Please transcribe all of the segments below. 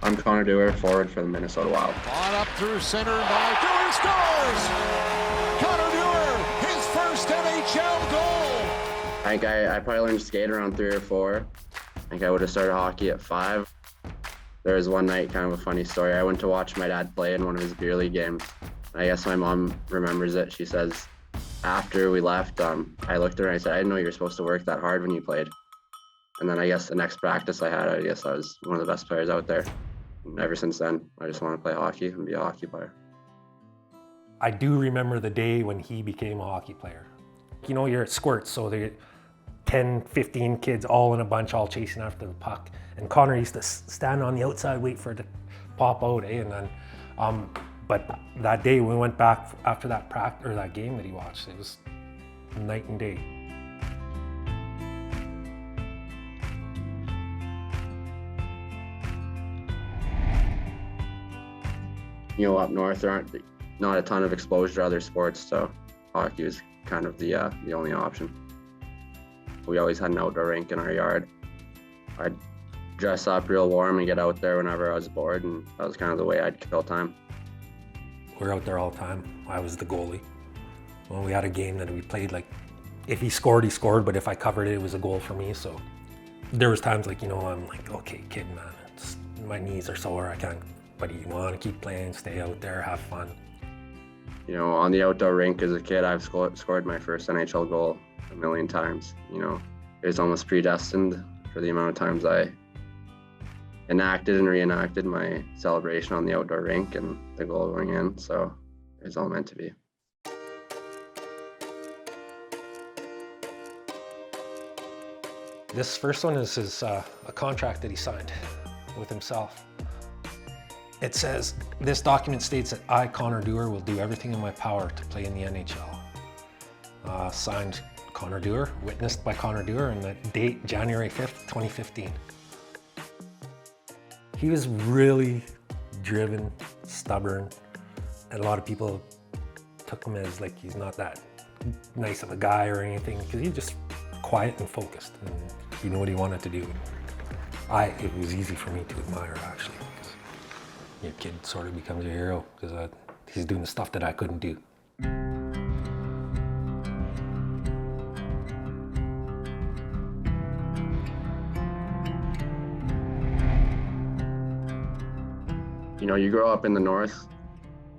I'm Connor Dewar, forward for the Minnesota Wild. On up through center by Dewar scores! Connor Dewar, his first NHL goal! I think I probably learned to skate around 3 or 4. I think I would have started hockey at 5. There was one night, kind of a funny story. I went to watch my dad play in one of his beer league games. I guess my mom remembers it. She says, after we left, I looked at her and I said, I didn't know you were supposed to work that hard when you played. And then I guess the next practice I had, I guess I was one of the best players out there. And ever since then, I just want to play hockey and be a hockey player. I do remember the day when he became a hockey player. You know, you're at squirts, so they 10, 15 kids all in a bunch, all chasing after the puck. And Connor used to stand on the outside, wait for it to pop out, eh? And then, but that day we went back after that that game that he watched. It was night and day. You know, up north, there aren't not a ton of exposure to other sports, so hockey was kind of the only option. We always had an outdoor rink in our yard. I'd dress up real warm and get out there whenever I was bored, and that was kind of the way I'd kill time. We were out there all the time. I was the goalie. When we had a game that we played, like, if he scored, but if I covered it, it was a goal for me. So there was times like, you know, I'm like, okay, kid, man, my knees are sore, I can't. But you want to keep playing, stay out there, have fun. You know, on the outdoor rink as a kid, I've scored my first NHL goal a million times. You know, it was almost predestined for the amount of times I enacted and reenacted my celebration on the outdoor rink and the goal going in. So it's all meant to be. This first one is a contract that he signed with himself. It says, this document states that I, Connor Dewar, will do everything in my power to play in the NHL. Signed Connor Dewar, witnessed by Connor Dewar, and the date January 5th, 2015. He was really driven, stubborn, and a lot of people took him as like he's not that nice of a guy or anything, because he's just quiet and focused, and he knew what he wanted to do. It was easy for me to admire, actually. Your kid sort of becomes your hero because he's doing the stuff that I couldn't do. You know, you grow up in the north,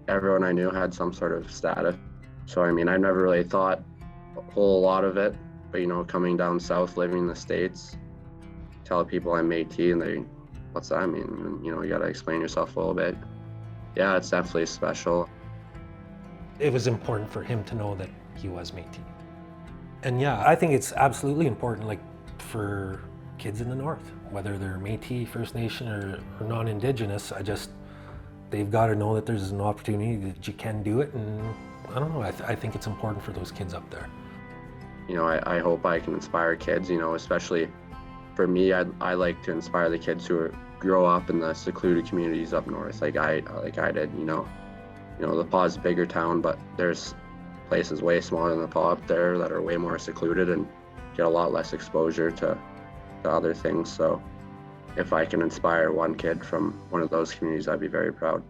everyone I knew had some sort of status. So, I mean, I never really thought a whole lot of it, but, you know, coming down south, living in the States, tell people I'm Métis and they, what's that mean? And, you know, you got to explain yourself a little bit. Yeah, it's definitely special. It was important for him to know that he was Métis. And yeah, I think it's absolutely important, like, for kids in the North, whether they're Métis, First Nation, or non-Indigenous, they've got to know that there's an opportunity that you can do it, and I don't know, I think it's important for those kids up there. You know, I hope I can inspire kids, you know, especially for me, I like to inspire the kids who grow up in the secluded communities up north, like I did. You know, the Paw's a bigger town, but there's places way smaller than the Paw up there that are way more secluded and get a lot less exposure to other things. So if I can inspire one kid from one of those communities, I'd be very proud.